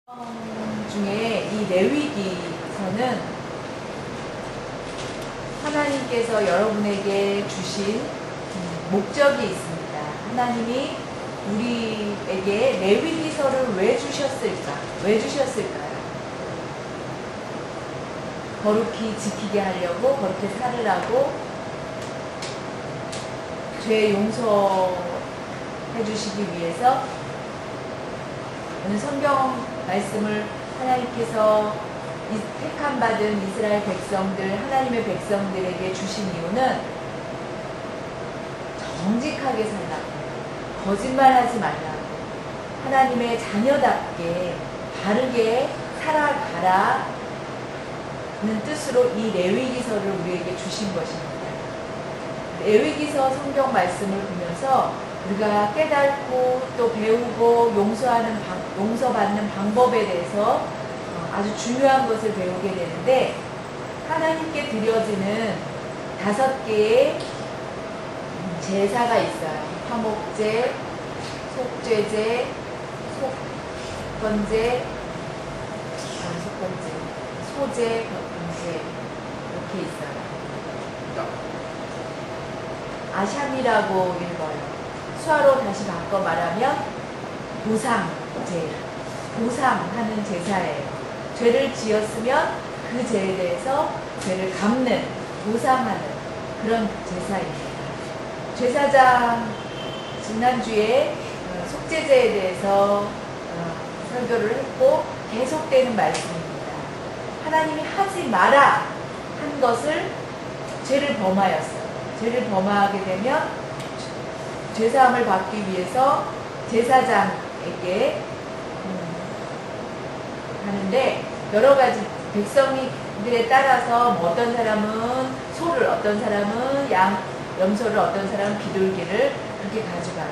중에 이 레위기서는 하나님께서 여러분에게 주신 목적이 있습니다. 하나님이 우리에게 레위기서를 왜 주셨을까? 왜 주셨을까요? 거룩히 지키게 하려고, 거룩히 살으라고, 죄 용서해 주시기 위해서. 오늘 성경 말씀을 하나님께서 택함 받은 이스라엘 백성들, 하나님의 백성들에게 주신 이유는 정직하게 살라고, 거짓말하지 말라고, 하나님의 자녀답게 바르게 살아가라는 뜻으로 이 레위기서를 우리에게 주신 것입니다. 레위기서 성경 말씀을 보면서 우리가 깨닫고 또 배우고 용서받는 방법에 대해서 아주 중요한 것을 배우게 되는데, 하나님께 드려지는 5개의 제사가 있어요. 화목제, 속죄제, 소제, 벽분제 이렇게 있어요. 아샴이라고 읽어요. 수화로 다시 바꿔 말하면 보상제, 보상하는 제사예요. 죄를 지었으면 그 죄에 대해서 죄를 갚는, 보상하는 그런 제사입니다. 제사장 지난주에 속죄제에 대해서 설교를 했고 계속되는 말씀입니다. 하나님이 하지 마라 한 것을 죄를 범하였어요. 죄를 범하게 되면 죄사함을 받기 위해서 제사장에게 하는데, 여러 가지 백성들에 따라서 어떤 사람은 소를, 어떤 사람은 염소를, 어떤 사람은 비둘기를 그렇게 가져가요.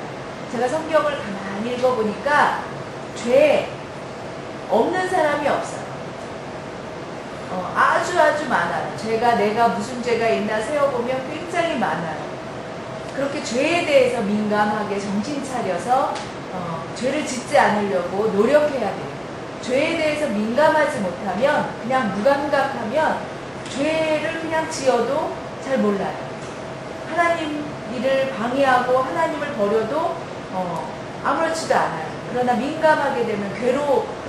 제가 성경을 가만히 읽어보니까 죄 없는 사람이 없어요. 아주 많아요. 내가 무슨 죄가 있나 세어보면 굉장히 많아요. 그렇게 죄에 대해서 민감하게 정신 차려서 죄를 짓지 않으려고 노력해야 돼요. 죄에 대해서 민감하지 못하면, 그냥 무감각하면 죄를 그냥 지어도 잘 몰라요. 하나님 일을 방해하고 하나님을 버려도 아무렇지도 않아요. 그러나 민감하게 되면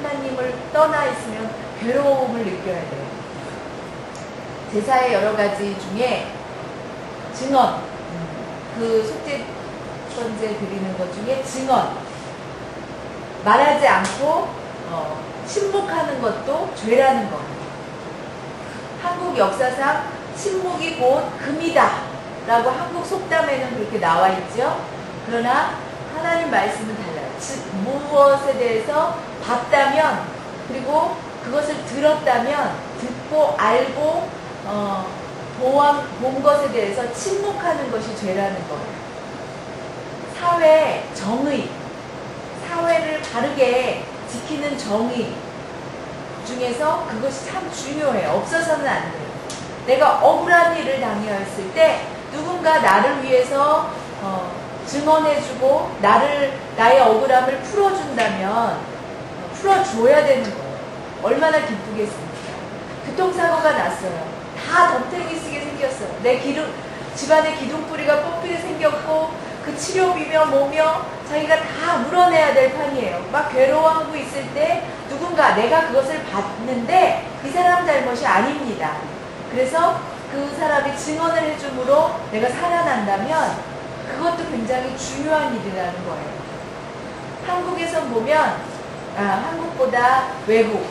하나님을 떠나 있으면 괴로움을 느껴야 돼요. 제사의 여러 가지 중에 증언, 그 속죄번제 드리는 것 중에 증언, 말하지 않고 침묵하는 것도 죄라는 거예요. 한국 역사상 침묵이 곧 금이다 라고 한국 속담에는 그렇게 나와 있죠. 그러나 하나님 말씀은 달라요. 무엇에 대해서 봤다면, 그리고 그것을 들었다면, 듣고 알고 본 것에 대해서 침묵하는 것이 죄라는 거예요. 사회 정의, 사회를 바르게 지키는 정의 중에서 그것이 참 중요해요. 없어서는 안 돼요. 내가 억울한 일을 당했을 때 누군가 나를 위해서 증언해주고 나의 억울함을 풀어준다면 풀어줘야 되는 거예요. 얼마나 기쁘겠습니까? 교통사고가 났어요. 다 덤탱이 쓰게 생겼어요. 집안에 기둥뿌리가 뽑히게 생겼고, 그 치료비며 뭐며 자기가 다 물어내야 될 판이에요. 막 괴로워하고 있을 때 누군가, 내가 그것을 봤는데 이 사람 잘못이 아닙니다. 그래서 그 사람이 증언을 해줌으로 내가 살아난다면 그것도 굉장히 중요한 일이라는 거예요. 한국에선 보면 한국보다 외국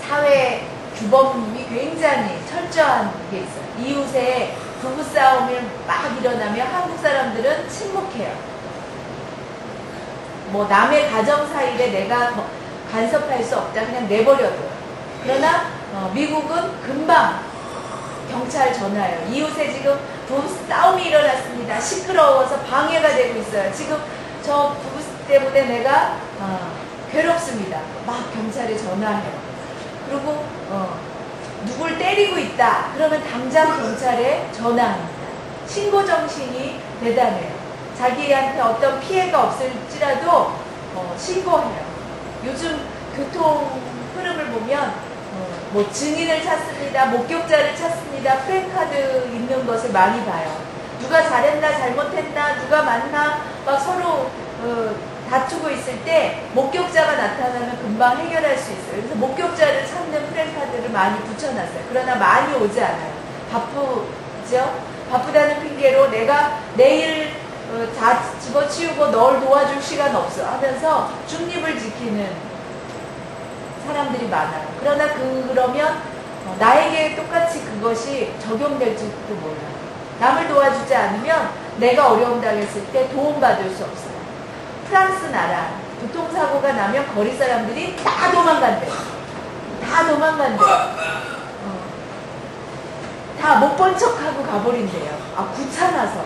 사회 규범이 굉장히 철저한 게 있어요. 이웃에 부부싸움이 막 일어나면 한국 사람들은 침묵해요. 남의 가정사일에 내가 간섭할 수 없다, 그냥 내버려둬요. 그러나 미국은 금방 경찰 전화해요. 이웃에 지금 부부싸움이 일어났습니다. 시끄러워서 방해가 되고 있어요. 지금 저 부부 때문에 내가 괴롭습니다. 막 경찰에 전화해요. 그리고 누굴 때리고 있다 그러면 당장 경찰에 전화합니다. 신고정신이 대단해요. 자기한테 어떤 피해가 없을지라도 신고해요. 요즘 교통 흐름을 보면 뭐 증인을 찾습니다. 목격자를 찾습니다. 프랜카드 있는 것을 많이 봐요. 누가 잘했나 잘못했나 누가 맞나 막 서로 다투고 있을 때 목격자가 나타나면 금방 해결할 수 있어요. 그래서 목격자를 찾는 프랜카드를 많이 붙여놨어요. 그러나 많이 오지 않아요. 바쁘죠? 바쁘다는 핑계로 내가 내일 다 집어치우고 널 도와줄 시간 없어 하면서 중립을 지키는 사람들이 많아요. 그러나 그러면 나에게 똑같이 그것이 적용될지도 몰라요. 남을 도와주지 않으면 내가 어려움 당했을 때 도움받을 수 없어요. 프랑스 나라 교통사고가 나면 거리 사람들이 다 도망간대요. 다 도망간대요. 다 못 본 척하고 가버린대요. 아, 귀찮아서.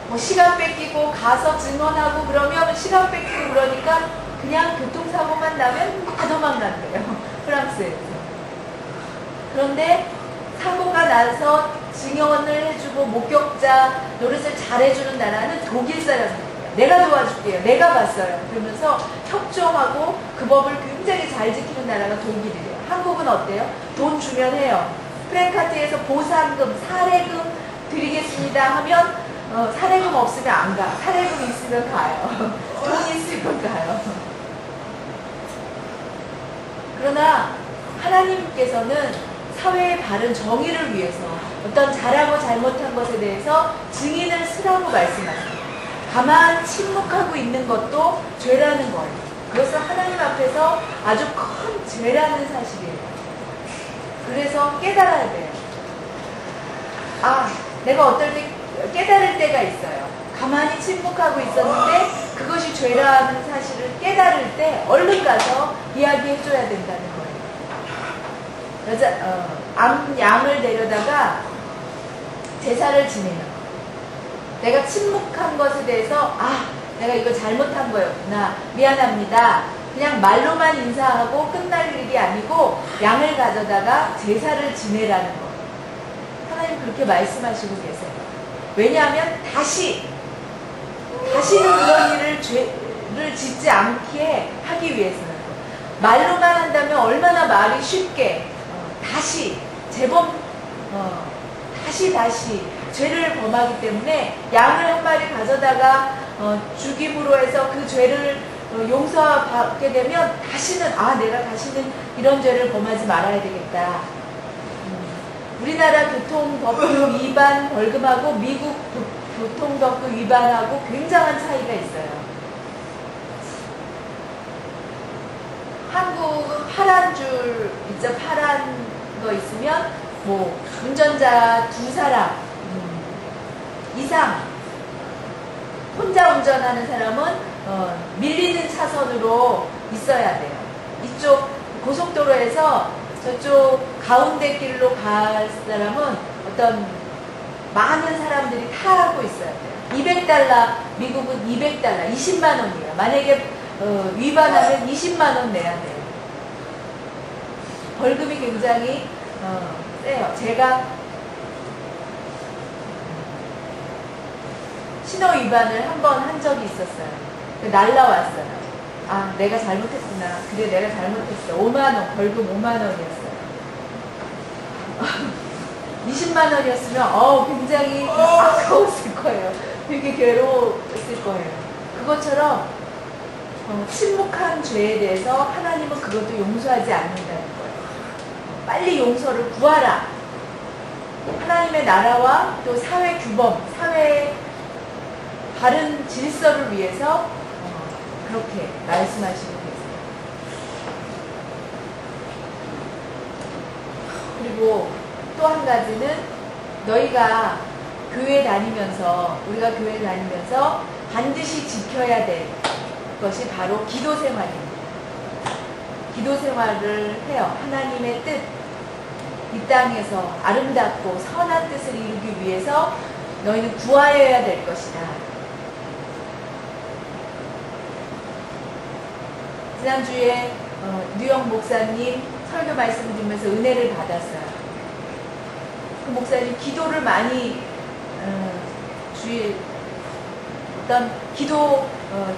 뭐 시간 뺏기고 가서 증언하고 그러면 시간 뺏기고 그러니까 그냥 교통사고만 나면 다 도망간대요. 프랑스에서. 그런데 사고가 나서 증언을 해주고 목격자 노릇을 잘해주는 나라는 독일 사람들이에요. 내가 도와줄게요. 내가 봤어요. 그러면서 협조하고 그 법을 굉장히 잘 지키는 나라가 독일이래요. 한국은 어때요? 돈 주면 해요. 프랜카드에서 보상금, 사례금 드리겠습니다 하면 사례금 없으면 안 가. 사례금 있으면 가요. 돈 있으면 가요. 그러나 하나님께서는 사회의 바른 정의를 위해서 어떤 잘하고 잘못한 것에 대해서 증인을 쓰라고 말씀하십니다. 가만 침묵하고 있는 것도 죄라는 거예요. 그것은 하나님 앞에서 아주 큰 죄라는 사실이에요. 그래서 깨달아야 돼요. 아, 내가 어떨 때 깨달을 때가 있어요. 가만히 침묵하고 있었는데 그것이 죄라는 사실을 깨달을 때 얼른 가서 이야기해줘야 된다는 거예요. 양을 데려다가 제사를 지내는 거. 내가 침묵한 것에 대해서 내가 이거 잘못한 거였구나. 미안합니다. 그냥 말로만 인사하고 끝날 일이 아니고 양을 가져다가 제사를 지내라는 거. 하나님 그렇게 말씀하시고 계세요. 왜냐하면 다시는 그런 죄를 짓지 않게 하기 위해서는 말로만 한다면 얼마나 말이 쉽게 다시 재범 다시 죄를 범하기 때문에 양을 한 마리 가져다가 죽임으로 해서 그 죄를 용서받게 되면 다시는 내가 다시는 이런 죄를 범하지 말아야 되겠다. 우리나라 교통법규 위반 벌금하고 미국 교통법규 위반하고 굉장한 차이가 있어요. 한국은 파란 줄 있죠. 파란 거 있으면 뭐 운전자 2사람 이상 혼자 운전하는 사람은 밀리는 차선으로 있어야 돼요. 이쪽 고속도로에서 저쪽 가운데 길로 갈 사람은 어떤 많은 사람들이 타고 있어야 돼요. $200, 미국은 $200, 20만 원이에요. 만약에 위반하면 20만 원 내야 돼요. 벌금이 굉장히 세요. 제가 신호 위반을 한 번 한 적이 있었어요. 날라왔어요. 내가 잘못했구나. 그래, 내가 잘못했어. 5만 원, 벌금 5만 원이었어요. 20만 원이었으면 굉장히 아까웠을 거예요. 되게 괴로웠을 거예요. 그것처럼 침묵한 죄에 대해서 하나님은 그것도 용서하지 않는다는 거예요. 빨리 용서를 구하라. 하나님의 나라와 또 사회 규범, 사회의 바른 질서를 위해서 그렇게 말씀하시고 계세요. 그리고 또 한 가지는 너희가 교회 다니면서, 우리가 교회 다니면서 반드시 지켜야 될 것이 바로 기도 생활입니다. 기도 생활을 해요. 하나님의 뜻, 이 땅에서 아름답고 선한 뜻을 이루기 위해서 너희는 구하여야 될 것이다. 지난주에 뉴욕 목사님 설교 말씀을 들으면서 은혜를 받았어요. 그 목사님 기도를 많이 어떤 기도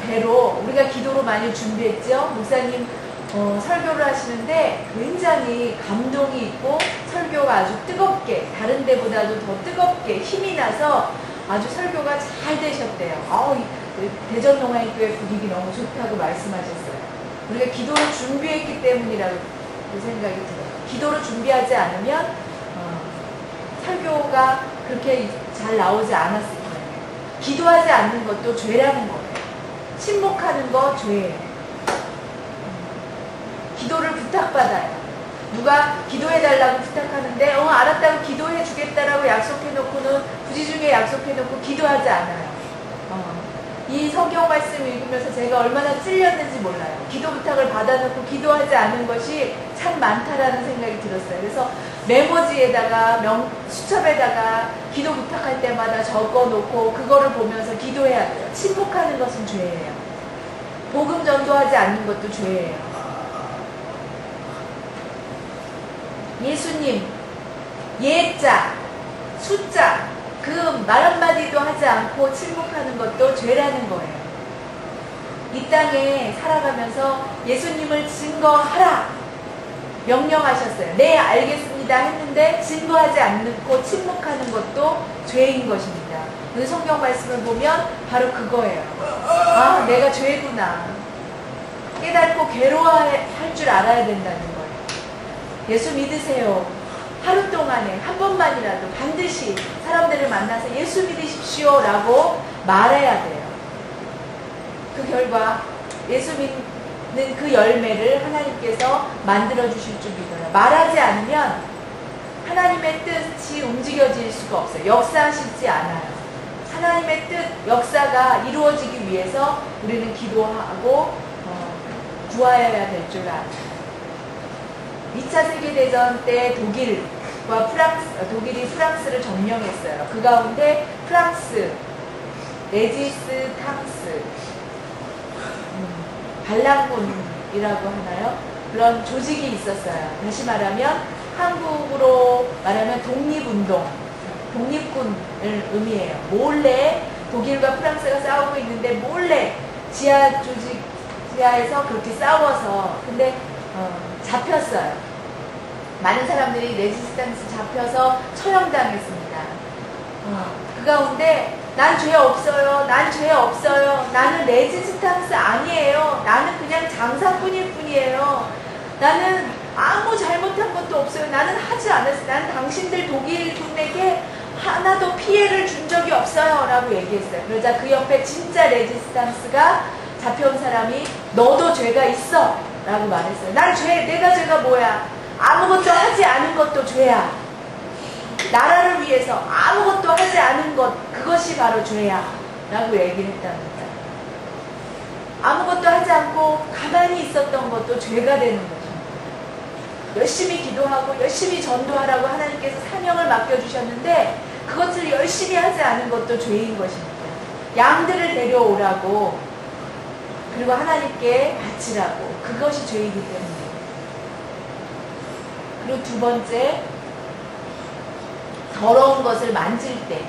대로 우리가 기도로 많이 준비했죠. 목사님 설교를 하시는데 굉장히 감동이 있고 설교가 아주 뜨겁게 다른 데보다도 더 뜨겁게 힘이 나서 아주 설교가 잘 되셨대요. 대전농아인교회 분위기 너무 좋다고 말씀하셨어요. 우리가 기도로 준비했기 때문이라고 생각이 들어요. 기도로 준비하지 않으면 설교가 그렇게 잘 나오지 않았을 거예요. 기도하지 않는 것도 죄라는 거예요. 침묵하는 거 죄예요. 기도를 부탁받아요. 누가 기도해달라고 부탁하는데 알았다고 기도해 주겠다라고 약속해놓고는 부지중에 약속해놓고 기도하지 않아요. 이 성경 말씀 읽으면서 제가 얼마나 찔렸는지 몰라요. 기도 부탁을 받아놓고 기도하지 않은 것이 참 많다라는 생각이 들었어요. 그래서 메모지에다가 수첩에다가 기도 부탁할 때마다 적어놓고 그거를 보면서 기도해야 돼요. 침묵하는 것은 죄예요. 복음 전도하지 않는 것도 죄예요. 예수님, 예자, 숫자 그 말 한마디도 하지 않고 침묵하는 것도 죄라는 거예요. 이 땅에 살아가면서 예수님을 증거하라 명령하셨어요. 네, 알겠습니다 했는데 증거하지 않고 침묵하는 것도 죄인 것입니다. 그 성경 말씀을 보면 바로 그거예요. 내가 죄구나 깨닫고 괴로워할 줄 알아야 된다는 거예요. 예수 믿으세요. 하루 동안에 한 번만이라도 반드시 사람들을 만나서 예수 믿으십시오 라고 말해야 돼요. 그 결과 예수 믿는 그 열매를 하나님께서 만들어 주실 줄 믿어요. 말하지 않으면 하나님의 뜻이 움직여질 수가 없어요. 역사하시지 않아요. 하나님의 뜻, 역사가 이루어지기 위해서 우리는 기도하고 구하여야 될 줄 알아요. 2차 세계대전 때 독일이 프랑스를 점령했어요. 그 가운데 프랑스, 레지스탕스, 반란군이라고 하나요? 그런 조직이 있었어요. 다시 말하면 한국으로 말하면 독립운동, 독립군을 의미해요. 몰래 독일과 프랑스가 싸우고 있는데 몰래 지하에서 그렇게 싸워서 근데 잡혔어요. 많은 사람들이 레지스탕스 잡혀서 처형당했습니다. 그 가운데 난 죄 없어요. 난 죄 없어요. 나는 레지스탕스 아니에요. 나는 그냥 장사꾼일 뿐이에요. 나는 아무 잘못한 것도 없어요. 나는 하지 않았어요. 나는 당신들 독일군에게 하나도 피해를 준 적이 없어요. 라고 얘기했어요. 그러자 그 옆에 진짜 레지스탕스가 잡혀온 사람이 너도 죄가 있어. 라고 말했어요. 내가 죄가 뭐야? 아무것도 하지 않은 것도 죄야. 나라를 위해서 아무것도 하지 않은 것, 그것이 바로 죄야. 라고 얘기를 했답니다. 아무것도 하지 않고 가만히 있었던 것도 죄가 되는 거죠. 열심히 기도하고 열심히 전도하라고 하나님께서 사명을 맡겨주셨는데 그것을 열심히 하지 않은 것도 죄인 것입니다. 양들을 데려오라고 그리고 하나님께 바치라고 그것이 죄이기 때문에. 그리고 두 번째, 더러운 것을 만질 때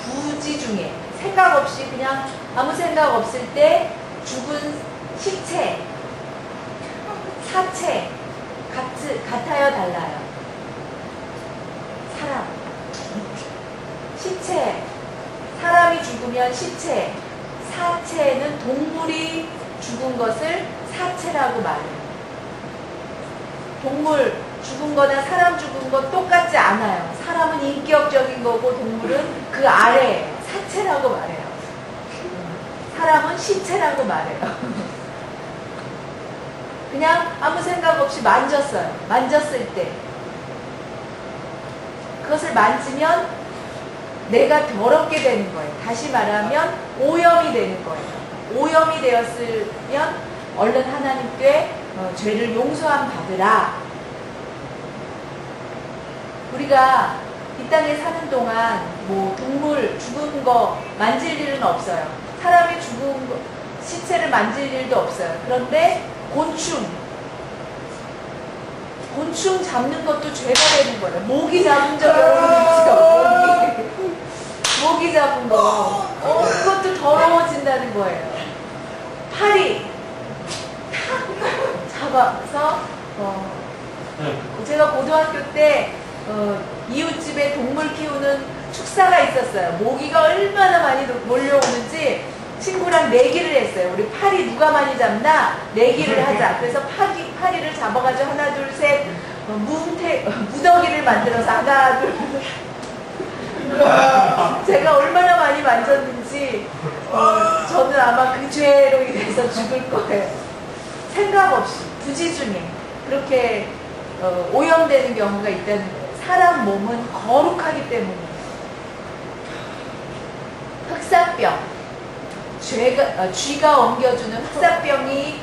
부지중에 생각 없이 그냥 아무 생각 없을 때 죽은 시체, 사체 같아요, 달라요? 사람, 시체, 사람이 죽으면 시체, 사체는 동물이 죽은 것을 사체라고 말해요. 동물 죽은 거나 사람 죽은 거 똑같지 않아요. 사람은 인격적인 거고 동물은 그 아래예요. 사체라고 말해요. 사람은 시체라고 말해요. 그냥 아무 생각 없이 만졌어요. 만졌을 때 그것을 만지면 내가 더럽게 되는 거예요. 다시 말하면 오염이 되는 거예요. 오염이 되었으면 얼른 하나님께 죄를 용서함 받으라. 우리가 이 땅에 사는 동안 뭐 동물 죽은 거 만질 일은 없어요. 사람이 죽은 거, 시체를 만질 일도 없어요. 그런데 곤충 잡는 것도 죄가 되는 거예요. 모기 잡은 적이 없어요. 모기 잡은 거. 그것도 더러운 된다는 거예요. 파리 탁 잡아서 제가 고등학교 때 이웃집에 동물 키우는 축사가 있었어요. 모기가 얼마나 많이 몰려오는지 친구랑 내기를 했어요. 우리 파리 누가 많이 잡나 내기를 하자. 그래서 파리를 잡아가지고 하나 둘 셋 무더기를 만들어서 하나 둘 제가 얼마나 많이 만졌는지 저는 아마 그 죄로 인해서 죽을 거예요. 생각 없이 부지중에 그렇게 오염되는 경우가 있다는 거예요. 사람 몸은 거룩하기 때문에. 흑사병, 쥐가 옮겨주는 흑사병이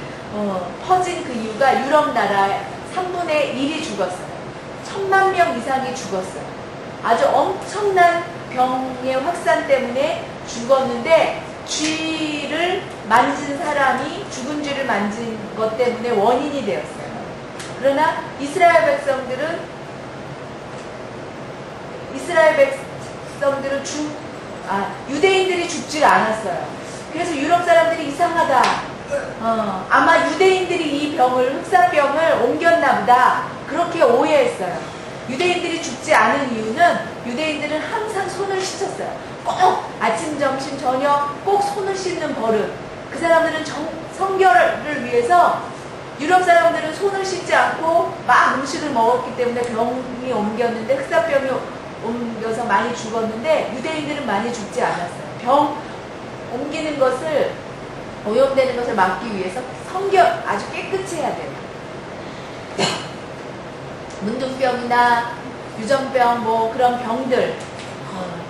퍼진 그 이유가 유럽 나라 3분의 1이 죽었어요. 1000만 명 이상이 죽었어요. 아주 엄청난 병의 확산 때문에 죽었는데 쥐를 만진 사람이 죽은 쥐를 만진 것 때문에 원인이 되었어요. 그러나 이스라엘 백성들은 유대인들이 죽지 않았어요. 그래서 유럽 사람들이 이상하다. 아마 유대인들이 이 흑사병을 옮겼나 보다. 그렇게 오해했어요. 유대인들이 죽지 않은 이유는 유대인들은 항상 손을 씻었어요. 꼭 아침, 점심, 저녁 꼭 손을 씻는 버릇. 그 사람들은 성결을 위해서 유럽 사람들은 손을 씻지 않고 막 음식을 먹었기 때문에 병이 옮겼는데 흑사병이 옮겨서 많이 죽었는데 유대인들은 많이 죽지 않았어요. 병 옮기는 것을 오염되는 것을 막기 위해서 성결 아주 깨끗이 해야 돼요. 문둥병이나 유전병 뭐 그런 병들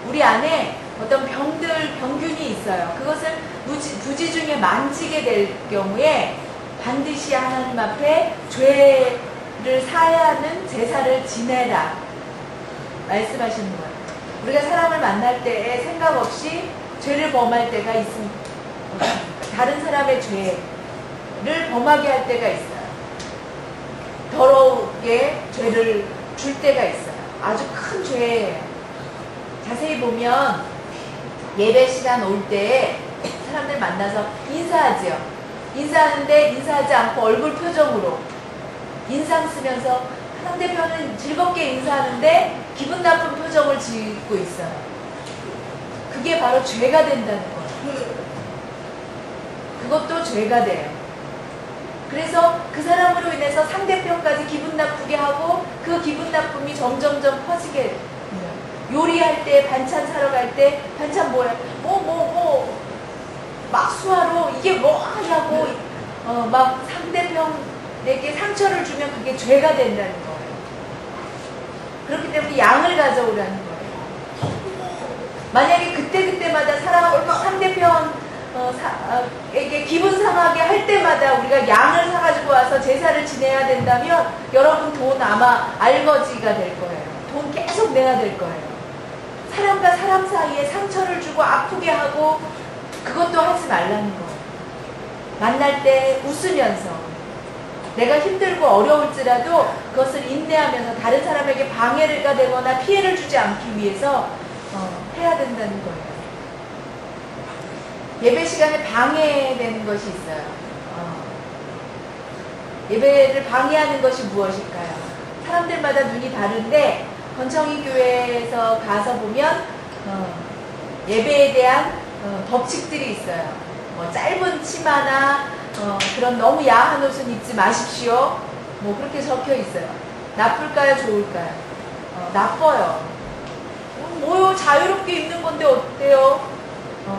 우리 안에 어떤 병균이 있어요. 그것을 부지중에 만지게 될 경우에 반드시 하나님 앞에 죄를 사하는 제사를 지내라 말씀하시는 거예요. 우리가 사람을 만날 때에 생각 없이 죄를 범할 때가 있습니다. 다른 사람의 죄를 범하게 할 때가 있어요. 더러우게 죄를 줄 때가 있어요. 아주 큰 죄예요. 자세히 보면 예배 시간 올 때에 사람들 만나서 인사하지요. 인사하는데 인사하지 않고 얼굴 표정으로 인상 쓰면서 상대편은 즐겁게 인사하는데 기분 나쁜 표정을 짓고 있어요. 그게 바로 죄가 된다는 거예요. 그것도 죄가 돼요. 그래서 그 사람으로 인해서 상대편까지 기분 나쁘게 하고 그 기분 나쁨이 점점점 퍼지게 돼요. 요리할 때 반찬 사러 갈 때 반찬 뭐야? 막 수화로 이게 뭐 하냐고 막 상대편에게 상처를 주면 그게 죄가 된다는 거예요. 그렇기 때문에 양을 가져오라는 거예요. 만약에 그때마다 상대편에게 기분 상하게 할 때마다 우리가 양을 사가지고 와서 제사를 지내야 된다면 여러분 돈 아마 알거지가 될 거예요. 돈 계속 내야 될 거예요. 사람과 사람 사이에 상처를 주고 아프게 하고 그것도 하지 말라는 거예요. 만날 때 웃으면서 내가 힘들고 어려울지라도 그것을 인내하면서 다른 사람에게 방해가 되거나 피해를 주지 않기 위해서 해야 된다는 거예요. 예배 시간에 방해되는 것이 있어요. 예배를 방해하는 것이 무엇일까요? 사람들마다 눈이 다른데 권청이 교회에서 가서 보면 예배에 대한 법칙들이 있어요. 뭐 짧은 치마나 그런 너무 야한 옷은 입지 마십시오. 뭐 그렇게 적혀 있어요. 나쁠까요? 좋을까요? 나빠요. 뭐요? 자유롭게 입는 건데 어때요?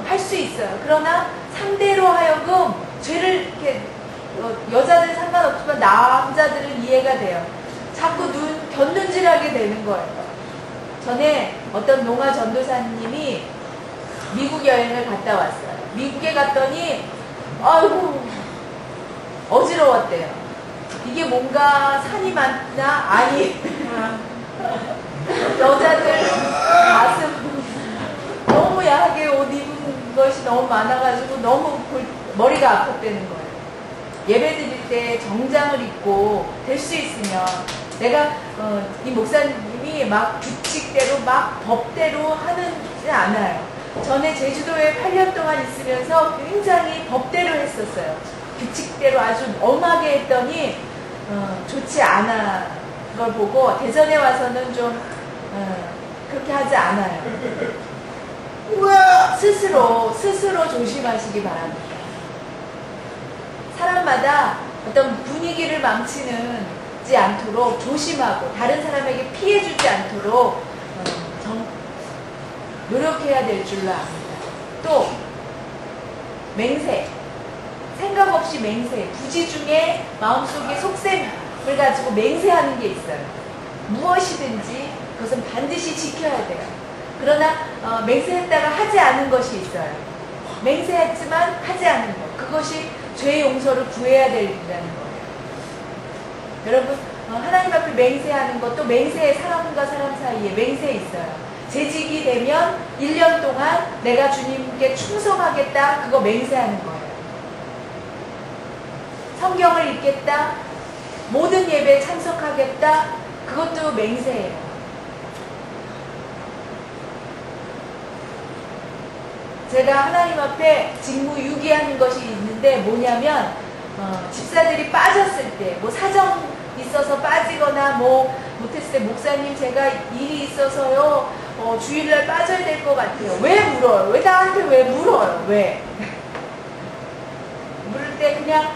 할 수 있어요. 그러나 상대로 하여금 죄를 이렇게 여자들은 상관없지만 남자들은 이해가 돼요. 자꾸 곁눈질하게 되는 거예요. 전에 어떤 농아 전도사님이 미국 여행을 갔다 왔어요. 미국에 갔더니 아이고 어지러웠대요. 이게 뭔가 산이 많나? 아니 여자들 가슴 너무 야하게 옷 입은 것이 너무 많아가지고 너무 머리가 아팠다는 거예요. 예배 드릴 때 정장을 입고 될 수 있으면 내가 이 목사님이 막 규칙대로 막 법대로 하는지 않아요. 전에 제주도에 8년 동안 있으면서 굉장히 법대로 했었어요. 규칙대로 아주 엄하게 했더니 좋지 않아 걸 보고 대전에 와서는 좀 그렇게 하지 않아요. 스스로 조심하시기 바랍니다. 사람마다 어떤 분위기를 망치지 않도록 조심하고 다른 사람에게 피해 주지 않도록 노력해야 될 줄로 압니다. 또 맹세, 생각 없이 맹세, 부지 중에 마음속에 속셈을 가지고 맹세하는 게 있어요. 무엇이든지 그것은 반드시 지켜야 돼요. 그러나 맹세했다가 하지 않은 것이 있어요. 맹세했지만 하지 않은 것, 그것이 죄의 용서를 구해야 된다는 거예요. 여러분, 하나님 앞에 맹세하는 것도 맹세의 사람과 사람 사이에 맹세 있어요. 재직이 되면 1년 동안 내가 주님께 충성하겠다, 그거 맹세하는 거예요. 성경을 읽겠다, 모든 예배에 참석하겠다, 그것도 맹세예요. 제가 하나님 앞에 직무유기하는 것이 있는데 뭐냐면 집사들이 빠졌을 때, 뭐 사정 있어서 빠지거나 뭐 못했을 때, 목사님 제가 일이 있어서요 주일날 빠져야 될 것 같아요. 왜 물어요? 왜 나한테 왜 물어요? 왜? 물을 때 그냥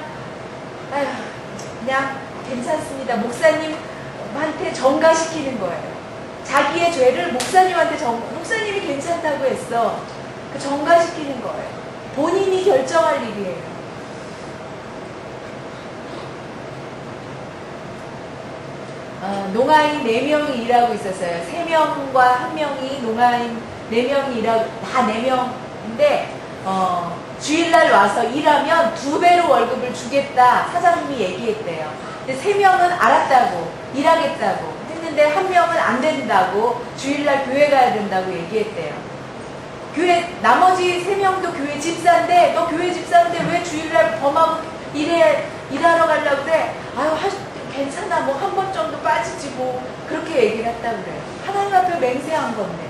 아휴, 그냥 괜찮습니다. 목사님한테 전가시키는 거예요. 자기의 죄를 목사님한테 목사님이 괜찮다고 했어. 그 전가시키는 거예요. 본인이 결정할 일이에요. 농아인 4명이 일하고 있었어요. 3명과 1명이 농아인 4명이 일하고, 다 4명인데 주일날 와서 일하면 2배로 월급을 주겠다, 사장님이 얘기했대요. 근데 3명은 알았다고, 일하겠다고 했는데 1명은 안 된다고, 주일날 교회 가야 된다고 얘기했대요. 교회, 나머지 3명도 교회 집사인데, 너 교회 집사인데 왜 주일날 범하고 일하러 가려고 그래? 아유, 괜찮아, 뭐 한 번 정도 빠지지 뭐, 그렇게 얘기를 했다고 그래요. 하나님 앞에 맹세한 건데,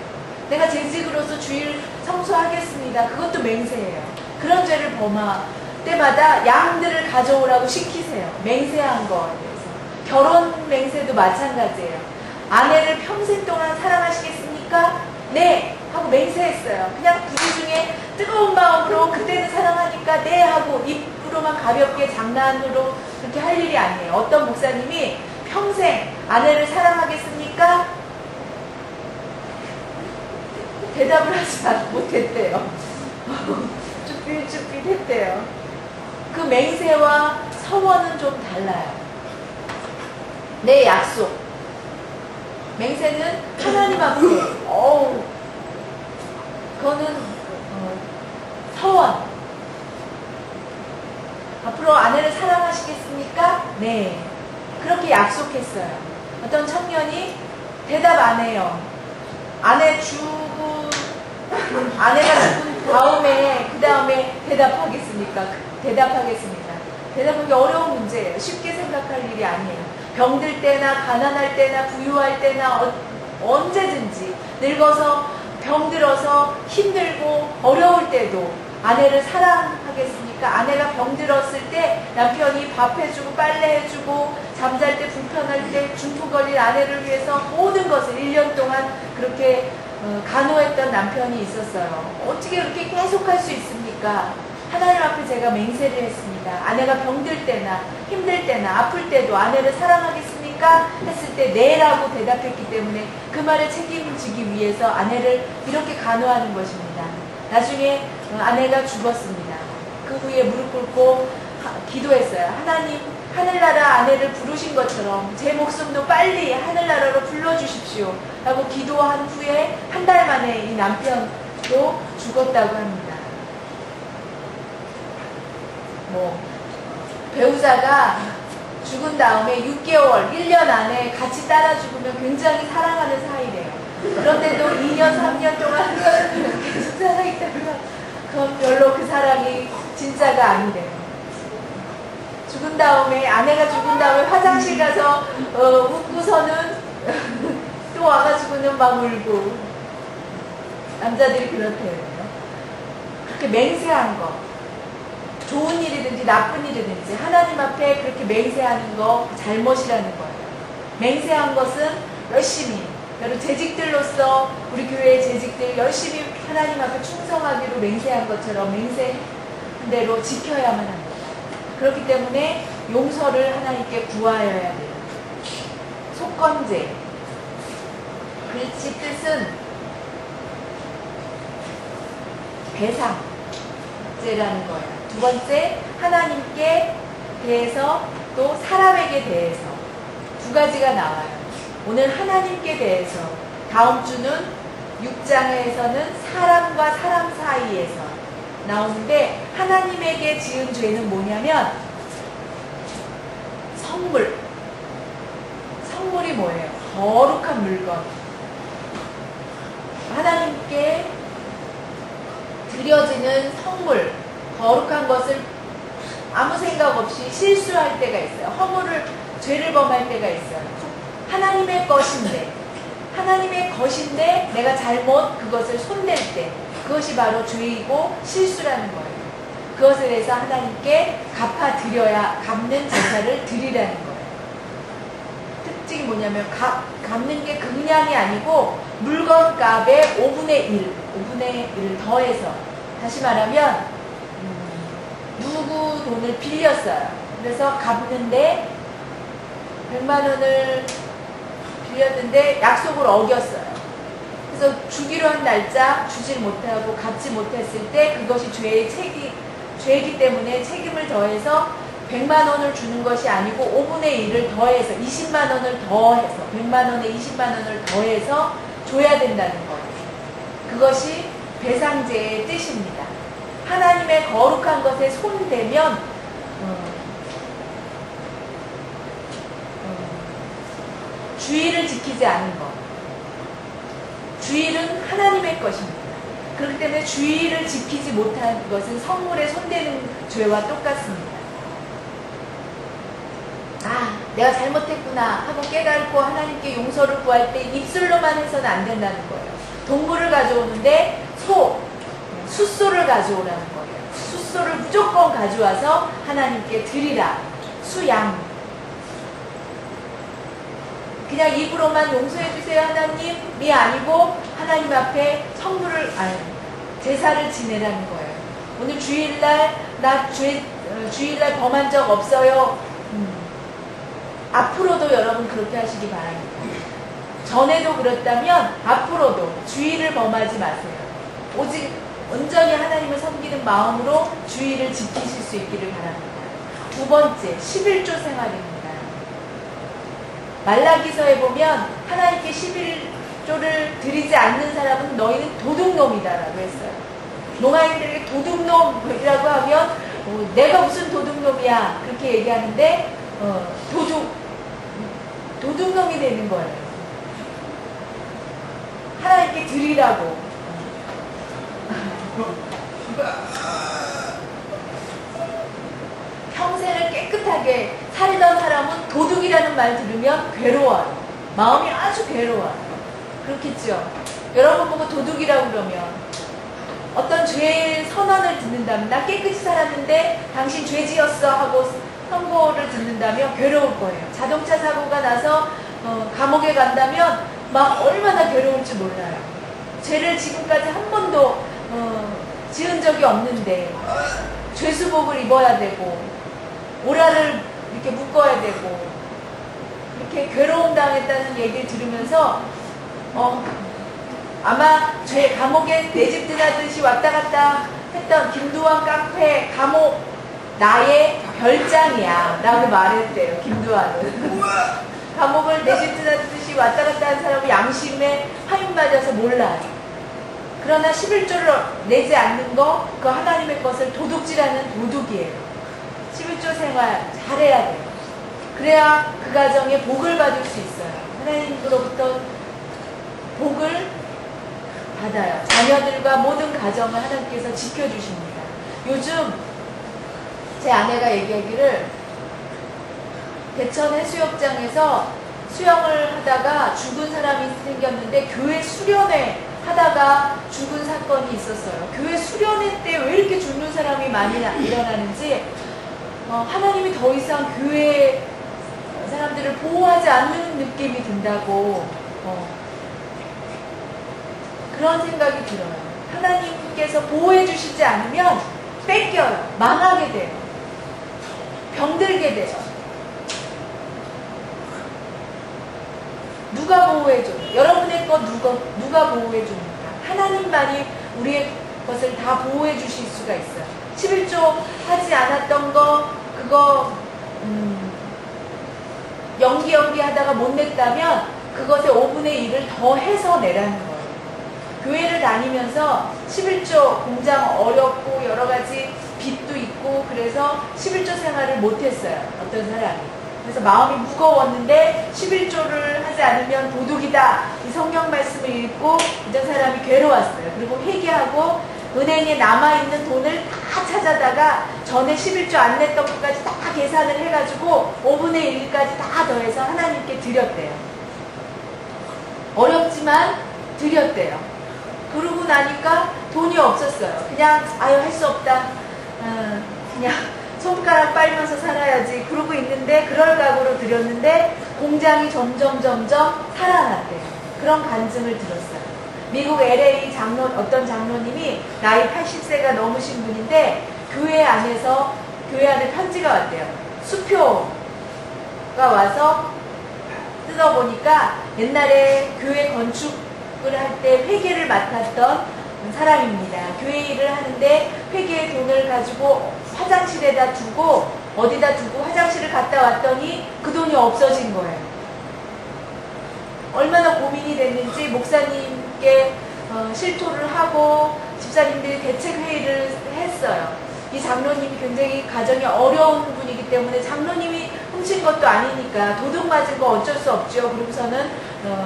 내가 재직으로서 주일 청소하겠습니다, 그것도 맹세예요. 그런 죄를 범할 때마다 양들을 가져오라고 시키세요. 맹세한 거에 대해서. 결혼 맹세도 마찬가지예요. 아내를 평생 동안 사랑하시겠습니까? 네! 하고 맹세했어요. 그냥 부지 중에 뜨거운 마음으로 그때는 사랑하니까 네 하고 입으로만 가볍게 장난으로 그렇게 할 일이 아니에요. 어떤 목사님이 평생 아내를 사랑하겠습니까? 대답을 하지 못했대요. 쭈삣쭈삣 했대요. 그 맹세와 서원은 좀 달라요. 내 약속. 맹세는 하나님 앞에, 그거는 서원. 앞으로 아내를 사랑하시겠습니까? 네. 그렇게 약속했어요. 어떤 청년이 대답 안 해요. 아내가 죽은 다음에, 그 다음에 대답하겠습니까? 대답하겠습니다. 대답하기 어려운 문제예요. 쉽게 생각할 일이 아니에요. 병들 때나, 가난할 때나, 부유할 때나, 언제든지 늙어서, 병들어서 힘들고 어려울 때도 아내를 사랑하겠습니까? 아내가 병들었을 때 남편이 밥 해주고 빨래 해주고 잠잘 때 불편할 때 중풍 걸린 아내를 위해서 모든 것을 1년 동안 그렇게 간호했던 남편이 있었어요. 어떻게 그렇게 계속 할 수 있습니까? 하나님 앞에 제가 맹세를 했습니다. 아내가 병들 때나 힘들 때나 아플 때도 아내를 사랑하겠습니까? 했을 때 네라고 대답했기 때문에 그 말을 책임지기 위해서 아내를 이렇게 간호하는 것입니다. 나중에 아내가 죽었습니다. 그 후에 무릎 꿇고 기도했어요. 하나님, 하늘나라 아내를 부르신 것처럼 제 목숨도 빨리 하늘나라로 불러주십시오 라고 기도한 후에 한 달 만에 이 남편도 죽었다고 합니다. 배우자가 죽은 다음에 6개월, 1년 안에 같이 따라 죽으면 굉장히 사랑하는 사이래요. 그런데도 2년, 3년 동안 계속 사랑했다면 그건 별로 그 사랑이 진짜가 아니래요. 죽은 다음에, 아내가 죽은 다음에 화장실 가서 웃고서는 또 와가지고는 막 울고, 남자들이 그렇대요. 그렇게 맹세한 거, 좋은 일이든지 나쁜 일이든지 하나님 앞에 그렇게 맹세하는 거 잘못이라는 거예요. 맹세한 것은 열심히, 여러분 재직들로서 우리 교회의 재직들 열심히 하나님 앞에 충성하기로 맹세한 것처럼 맹세한 대로 지켜야만 합니다. 그렇기 때문에 용서를 하나님께 구하여야 돼요. 속건제, 글씨 뜻은 배상제라는 거예요. 두 번째, 하나님께 대해서 또 사람에게 대해서 두 가지가 나와요. 오늘 하나님께 대해서, 다음 주는 6장에서는 사람과 사람 사이에서 나오는데, 하나님에게 지은 죄는 뭐냐면 성물이 뭐예요? 거룩한 물건. 하나님께 드려지는 성물, 거룩한 것을 아무 생각 없이 실수할 때가 있어요. 허물을, 죄를 범할 때가 있어요. 하나님의 것인데 내가 잘못 그것을 손댈 때, 그것이 바로 죄이고 실수라는 거예요. 그것에 대해서 하나님께 갚는 제사를 드리라는 거예요. 특징이 뭐냐면 갚는 게 그냥이 아니고 물건값의 5분의 1을 더해서, 다시 말하면 누구 돈을 빌렸어요. 그래서 갚는데 100만 원을 빌렸는데 약속을 어겼어요. 그래서 주기로 한 날짜 주질 못하고 갚지 못했을 때 그것이 죄이기 때문에 책임을 더해서 100만 원을 주는 것이 아니고 5분의 1을 더해서 20만 원을 더해서 100만 원에 20만 원을 더해서 줘야 된다는 거예요. 그것이 배상제의 뜻입니다. 하나님의 거룩한 것에 손대면 주의를 지키지 않은 것. 주의는 하나님의 것입니다. 그렇기 때문에 주의를 지키지 못한 것은 성물에 손대는 죄와 똑같습니다. 내가 잘못했구나 하고 깨닫고 하나님께 용서를 구할 때 입술로만 해서는 안 된다는 거예요. 동물을 가져오는데 숫소를 가져오라는 거예요. 숫소를 무조건 가져와서 하나님께 드리라. 수양. 그냥 입으로만 용서해주세요 하나님이 아니고 하나님 앞에 제사를 지내라는 거예요. 오늘 주일날 주일날 범한 적 없어요. 앞으로도 여러분 그렇게 하시기 바랍니다. 전에도 그렇다면 앞으로도 주의를 범하지 마세요. 오직 온전히 하나님을 섬기는 마음으로 주의를 지키실 수 있기를 바랍니다. 두 번째, 11조 생활입니다. 말라기서에 보면 하나님께 11조를 드리지 않는 사람은 너희는 도둑놈이다라고 했어요. 농아인들에게 도둑놈이라고 하면 내가 무슨 도둑놈이야 그렇게 얘기하는데 도둑놈이 되는 거예요. 하나님께 드리라고. 평생을 깨끗하게 살던 사람은 도둑이라는 말 들으면 괴로워요. 마음이 아주 괴로워요. 그렇겠죠? 여러분 보고 도둑이라고 그러면 어떤 죄의 선언을 듣는다면, 나 깨끗이 살았는데 당신 죄 지었어 하고 선고를 듣는다면 괴로울 거예요. 자동차 사고가 나서 감옥에 간다면 막 얼마나 괴로울지 몰라요. 죄를 지금까지 한 번도 지은 적이 없는데 죄수복을 입어야 되고 오라를 이렇게 묶어야 되고 이렇게 괴로움 당했다는 얘기를 들으면서 아마 감옥에 내 집 드나듯이 왔다 갔다 했던 김두한 카페 감옥 나의 별장이야 라고 말했대요. 김두한은 감옥을 내 집 드나듯이 왔다 갔다 한 사람은 양심에 파인 맞아서 몰라요. 그러나 11조를 내지 않는 거, 그 하나님의 것을 도둑질하는 도둑이에요. 11조 생활 잘해야 돼요. 그래야 그 가정에 복을 받을 수 있어요. 하나님으로부터 복을 받아요. 자녀들과 모든 가정을 하나님께서 지켜주십니다. 요즘 제 아내가 얘기하기를 대천 해수욕장에서 수영을 하다가 죽은 사람이 생겼는데 교회 수련회 하다가 죽은 사건이 있었어요. 교회 수련회 때 왜 이렇게 죽는 사람이 많이 일어나는지, 하나님이 더 이상 교회 사람들을 보호하지 않는 느낌이 든다고, 그런 생각이 들어요. 하나님께서 보호해 주시지 않으면 뺏겨요. 망하게 돼요. 병들게 돼요. 누가 보호해줘요? 여러분의 것 누가 보호해줍니까? 하나님만이 우리의 것을 다 보호해 주실 수가 있어요. 11조 하지 않았던 거, 그거 연기하다가 못 냈다면 그것의 5분의 1을 더 해서 내라는 거예요. 교회를 다니면서 11조 공장 어렵고 여러 가지 빚도 있고 그래서 11조 생활을 못했어요. 어떤 사람이. 그래서 마음이 무거웠는데 11조를 하지 않으면 도둑이다. 이 성경 말씀을 읽고 어떤 사람이 괴로웠어요. 그리고 회개하고 은행에 남아있는 돈을 다 찾아다가 전에 11조 안 냈던 것까지 다 계산을 해가지고 5분의 1까지 다 더해서 하나님께 드렸대요. 어렵지만 드렸대요. 그러고 나니까 돈이 없었어요. 그냥 할 수 없다. 그냥 손가락 빨면서 살아야지. 그러고 있는데 그럴 각오로 드렸는데 공장이 점점 살아났대요. 그런 간증을 들었어요. 미국 LA 어떤 장로님이 나이 80세가 넘으신 분인데 교회 안에 편지가 왔대요. 수표가 와서 뜯어보니까 옛날에 교회 건축을 할 때 회계를 맡았던 사람입니다. 교회 일을 하는데 회계의 돈을 가지고 화장실에다 두고 어디다 두고 화장실을 갔다 왔더니 그 돈이 없어진 거예요. 얼마나 고민이 됐는지 목사님께 실토를 하고 집사님들이 대책회의를 했어요. 이 장로님이 굉장히 가정이 어려운 분이기 때문에 장로님이 훔친 것도 아니니까 도둑 맞은 거 어쩔 수 없죠. 그러고서는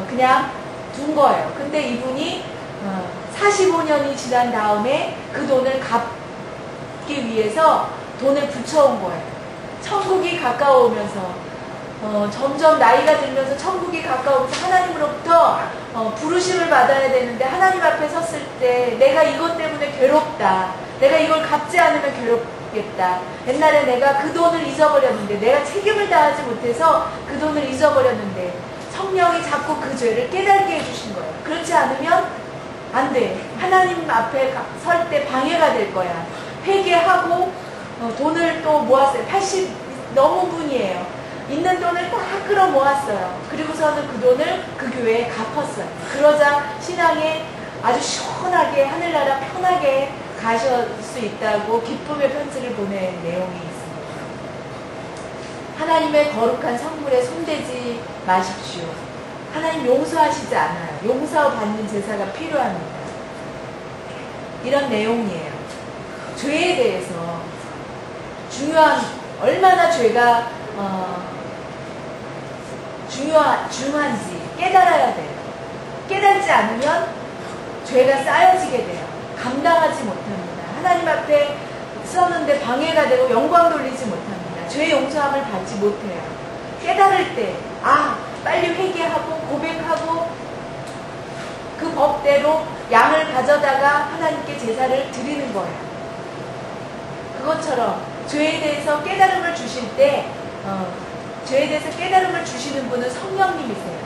그냥 둔 거예요. 근데 이분이 45년이 지난 다음에 그 돈을 갚기 위해서 돈을 붙여온 거예요. 천국이 가까워오면서 점점 나이가 들면서 천국이 가까우면서 하나님으로부터 부르심을 받아야 되는데 하나님 앞에 섰을 때 내가 이것 때문에 괴롭다. 내가 이걸 갚지 않으면 괴롭겠다. 옛날에 내가 그 돈을 잊어버렸는데 내가 책임을 다하지 못해서 그 돈을 잊어버렸는데 성령이 자꾸 그 죄를 깨닫게 해주신 거예요. 그렇지 않으면 안 돼. 하나님 앞에 설 때 방해가 될 거야. 회개하고 돈을 또 모았어요. 80 넘은 분이에요. 있는 돈을 다 끌어 모았어요. 그리고서는 그 돈을 그 교회에 갚았어요. 그러자 신앙에 아주 시원하게 하늘나라 편하게 가실 수 있다고 기쁨의 편지를 보낸 내용이 있습니다. 하나님의 거룩한 성물에 손대지 마십시오. 하나님 용서하시지 않아요. 용서받는 제사가 필요합니다. 이런 내용이에요. 죄에 대해서 얼마나 죄가 중요한지 깨달아야 돼요. 깨닫지 않으면 죄가 쌓여지게 돼요. 감당하지 못합니다. 하나님 앞에 썼는데 방해가 되고 영광 돌리지 못합니다. 죄의 용서함을 받지 못해요. 깨달을 때 빨리 회개하고 고백하고 그 법대로 양을 가져다가 하나님께 제사를 드리는 거예요. 그것처럼 죄에 대해서 깨달음을 주실 때 죄에 대해서 깨달음을 주시는 분은 성령님이세요.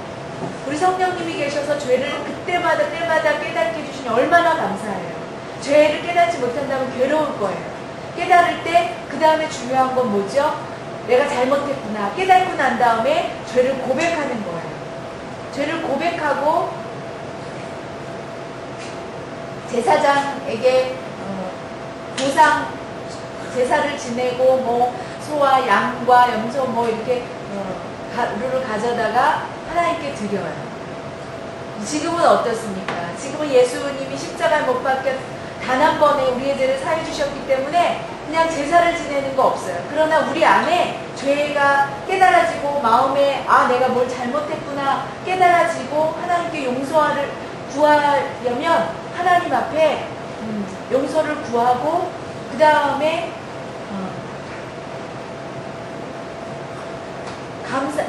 우리 성령님이 계셔서 죄를 때마다 깨닫게 해주시니 얼마나 감사해요. 죄를 깨닫지 못한다면 괴로울 거예요. 깨달을 때 그 다음에 중요한 건 뭐죠? 내가 잘못했구나. 깨닫고 난 다음에 죄를 고백하는 거예요. 죄를 고백하고 제사장에게 보상 제사를 지내고 소와 양과 염소 이렇게 가루를 가져다가 하나님께 드려요. 지금은 어떻습니까? 지금은 예수님이 십자가에 못 박혀 단 한 번에 우리의 죄를 사해 주셨기 때문에 그냥 제사를 지내는 거 없어요. 그러나 우리 안에 죄가 깨달아지고 마음에 내가 뭘 잘못했구나 깨달아지고 하나님께 용서를 구하려면 하나님 앞에 용서를 구하고 그 다음에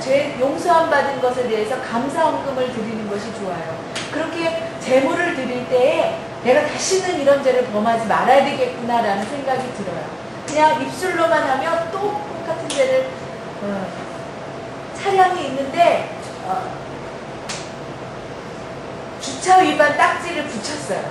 죄 용서함 받은 것에 대해서 감사헌금을 드리는 것이 좋아요. 그렇게 제물을 드릴 때에 내가 다시는 이런 죄를 범하지 말아야 되겠구나라는 생각이 들어요. 그냥 입술로만 하면 또 똑같은 죄를 차량이 있는데 주차 위반 딱지를 붙였어요.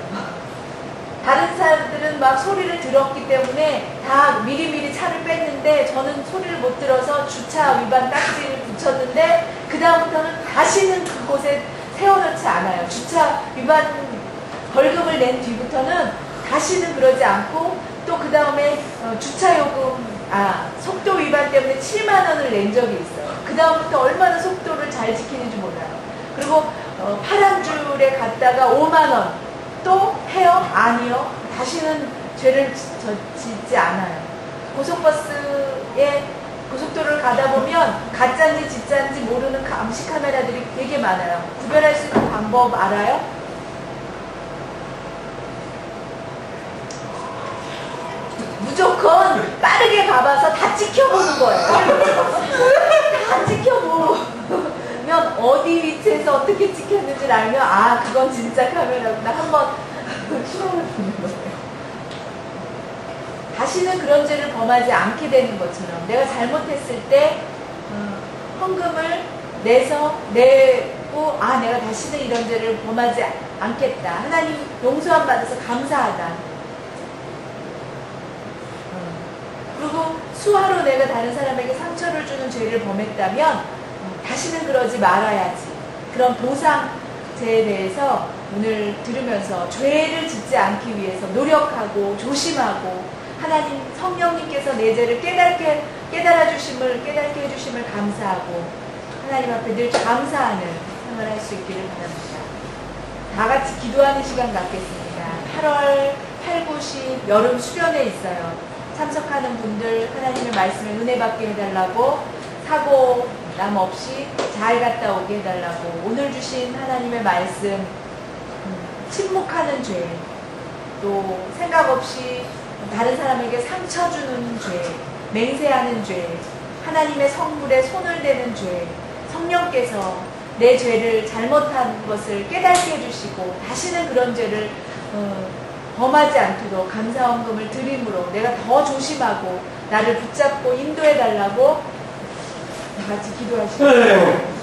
다른 사람들은 막 소리를 들었기 때문에 다 미리미리 차를 뺐는데 저는 소리를 못 들어서 주차 위반 딱지를 붙였는데 그 다음부터는 다시는 그곳에 세워놓지 않아요. 주차 위반 벌금을 낸 뒤부터는 다시는 그러지 않고 또 그 다음에 주차요금 속도 위반 때문에 7만 원을 낸 적이 있어요. 그 다음부터 얼마나 속도를 잘 지키는지 몰라요. 그리고 파란 줄에 갔다가 5만 원 또 해요? 아니요. 다시는 죄를 짓지 않아요. 고속버스에 고속도로를 가다 보면 가짜인지 진짜인지 모르는 감시 카메라들이 되게 많아요. 구별할 수 있는 방법 알아요? 무조건 빠르게 가봐서 다 찍혀보는 거예요. 다 찍혀보면 어디 위치에서 어떻게 찍혔는지를 알면 그건 진짜 카메라구나 한번 실험을 보는 거예요. 다시는 그런 죄를 범하지 않게 되는 것처럼 내가 잘못했을 때 헌금을 내고 내가 다시는 이런 죄를 범하지 않겠다. 하나님 용서함 받아서 감사하다. 그리고 수화로 내가 다른 사람에게 상처를 주는 죄를 범했다면 다시는 그러지 말아야지. 그런 보상죄에 대해서 오늘 들으면서 죄를 짓지 않기 위해서 노력하고 조심하고 하나님 성령님께서 내 죄를 깨닫게 해주심을 감사하고 하나님 앞에 늘 감사하는 생활할 수 있기를 바랍니다. 다 같이 기도하는 시간 갖겠습니다. 8월 8, 9, 10 여름 수련회 있어요. 참석하는 분들 하나님의 말씀에 은혜 받게 해달라고 사고 남 없이 잘 갔다 오게 해달라고 오늘 주신 하나님의 말씀 침묵하는 죄 또 생각 없이 다른 사람에게 상처 주는 죄 맹세하는 죄 하나님의 성물에 손을 대는 죄 성령께서 내 죄를 잘못한 것을 깨닫게 해주시고 다시는 그런 죄를 범하지 않도록 감사헌금을 드림으로 내가 더 조심하고 나를 붙잡고 인도해달라고 같이 기도하시겠습니다.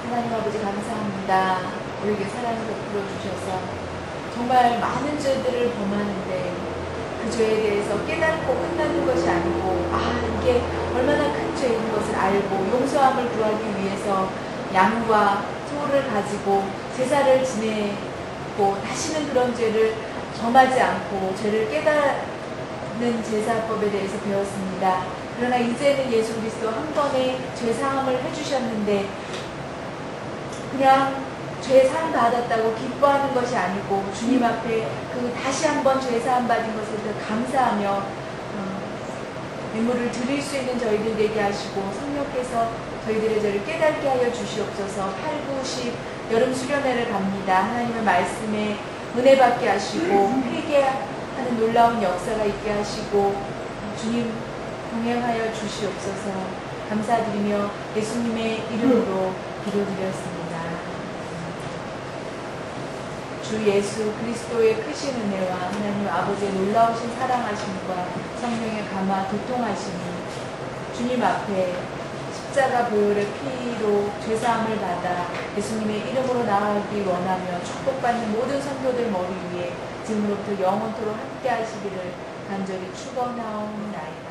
하나님 아버지 감사합니다. 우리에게 사랑을 베풀어 주셔서 정말 많은 죄들을 범하는데 그 죄에 대해서 깨닫고 끝나는 것이 아니고 이게 얼마나 큰 죄인 것을 알고 용서함을 구하기 위해서 양과 소를 가지고 제사를 지내고 다시는 그런 죄를 범하지 않고 죄를 깨닫는 제사법에 대해서 배웠습니다. 그러나 이제는 예수 그리스도 한 번에 죄 사함을 해주셨는데 그냥 죄 사함 받았다고 기뻐하는 것이 아니고 주님 앞에 그 다시 한번 죄 사함 받은 것에 대해 감사하며 예물을 드릴 수 있는 저희들 되게 하시고 성령께서 저희들의 죄를 깨닫게 하여 주시옵소서. 8, 9, 10 여름 수련회를 갑니다. 하나님의 말씀에 은혜 받게 하시고 회개하는 놀라운 역사가 있게 하시고 주님 동행하여 주시옵소서. 감사드리며 예수님의 이름으로 기도드렸습니다. 주 예수 그리스도의 크신 은혜와 하나님 아버지의 놀라우신 사랑하심과 성령의 감화 교통하심이 주님 앞에 십자가 보혈의 피로 죄사함을 받아 예수님의 이름으로 나아가기 원하며 축복받는 모든 성도들 머리 위에 지금부터 영원토록 함께 하시기를 간절히 축원하옵나이다.